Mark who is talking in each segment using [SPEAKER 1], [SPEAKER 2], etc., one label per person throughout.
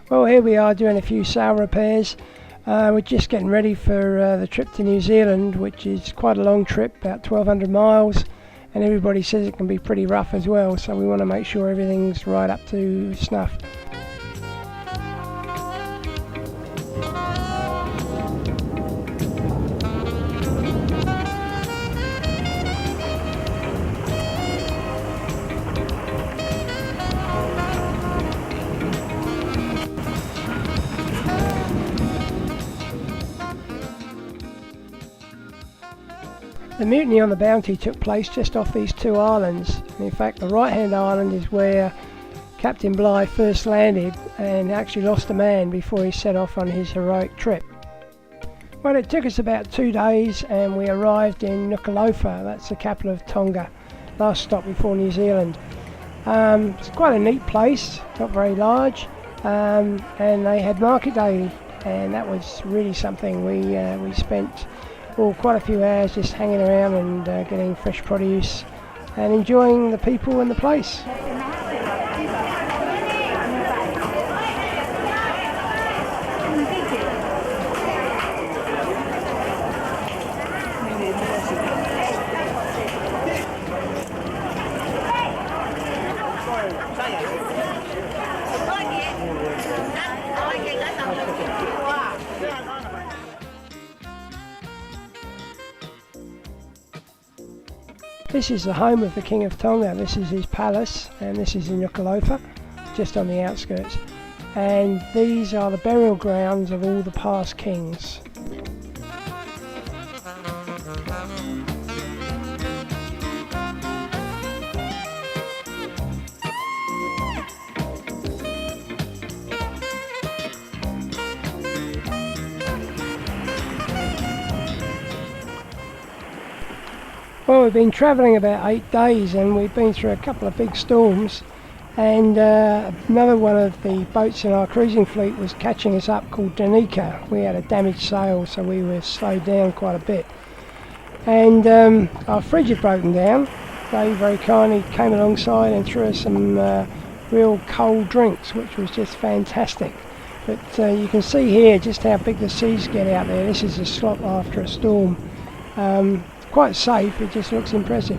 [SPEAKER 1] Well, here we are doing a few sail repairs. We're just getting ready for the trip to New Zealand, which is quite a long trip, about 1200 miles, and everybody says it can be pretty rough as well, so we want to make sure everything's right up to snuff. The mutiny on the Bounty took place just off these two islands. In fact, the right hand island is where Captain Bligh first landed and actually lost a man before he set off on his heroic trip. Well, it took us about 2 days and we arrived in Nuku'alofa, that's the capital of Tonga, last stop before New Zealand. It's quite a neat place, not very large, and they had market daily, and that was really something. We spent quite a few hours just hanging around and getting fresh produce and enjoying the people and the place. This is the home of the King of Tonga. This is his palace, and this is in Nuku'alofa, just on the outskirts. And these are the burial grounds of all the past kings. Well, we've been travelling about 8 days and we've been through a couple of big storms, and another one of the boats in our cruising fleet was catching us up, called Danica. We had a damaged sail, so we were slowed down quite a bit. And our fridge had broken down. They very kindly came alongside and threw us some real cold drinks, which was just fantastic. But you can see here just how big the seas get out there. This is a slop after a storm. Quite safe, it just looks impressive.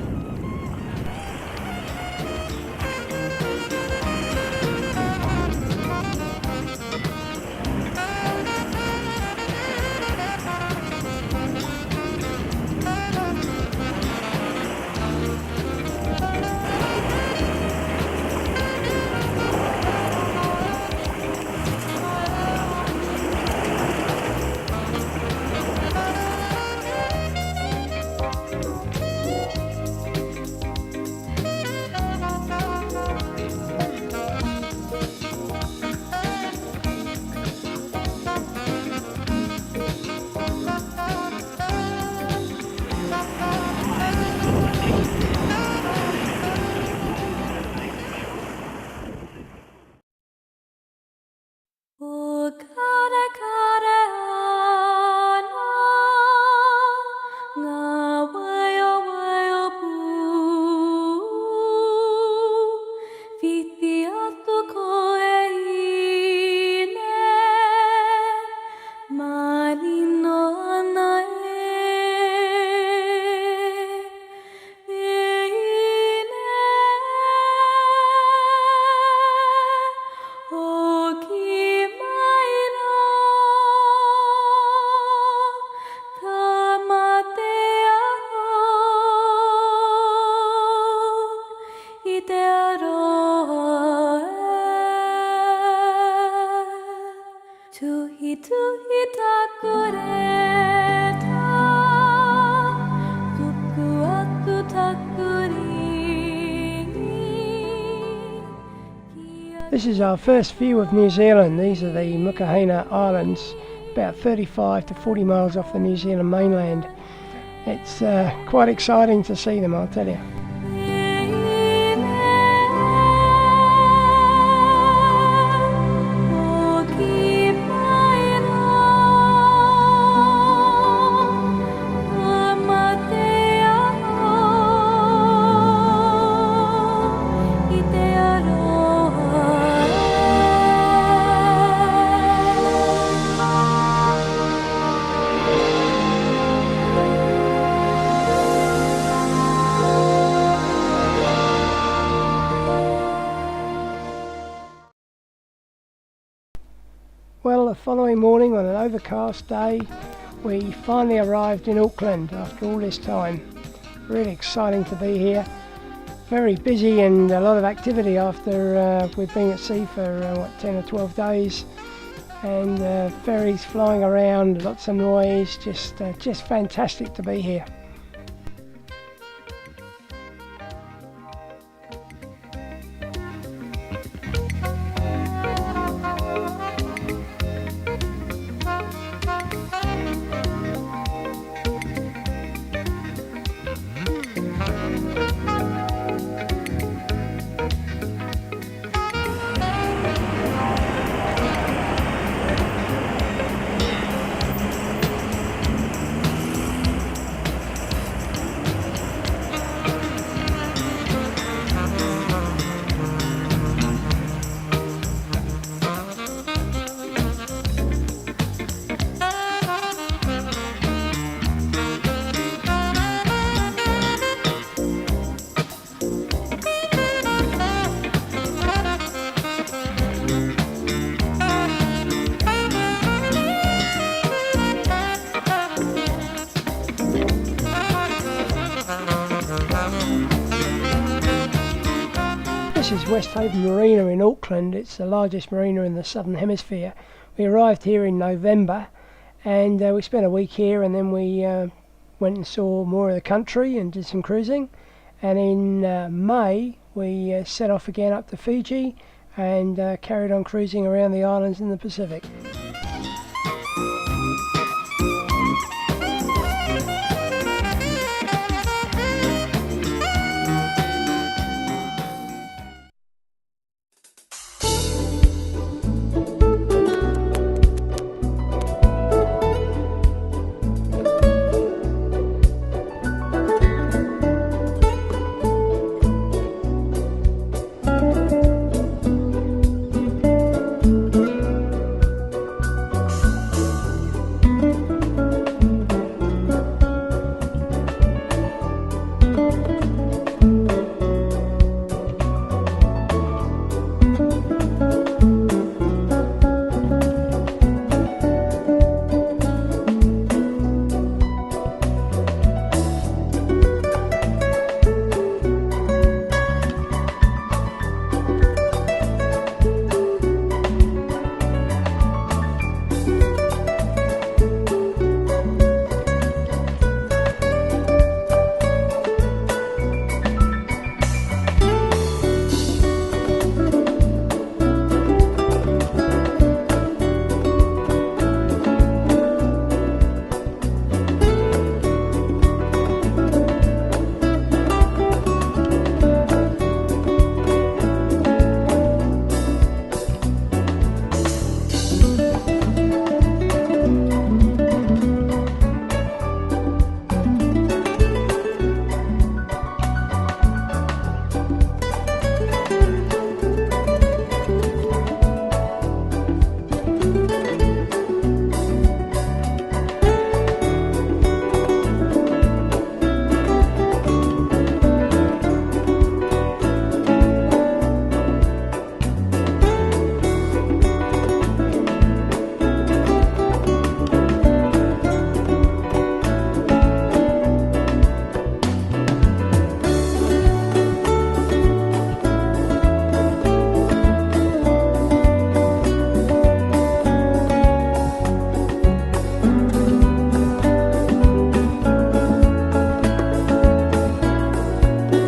[SPEAKER 1] This is our first view of New Zealand. These are the Mukahina Islands, about 35 to 40 miles off the New Zealand mainland. It's quite exciting to see them, I'll tell you. Well, the following morning on an overcast day, we finally arrived in Auckland after all this time. Really exciting to be here. Very busy and a lot of activity after we've been at sea for 10 or 12 days, and ferries flying around, lots of noise, just fantastic to be here. This is West Haven Marina in Auckland. It's the largest marina in the southern hemisphere. We arrived here in November, and we spent a week here, and then we went and saw more of the country and did some cruising, and in May we set off again up to Fiji and carried on cruising around the islands in the Pacific.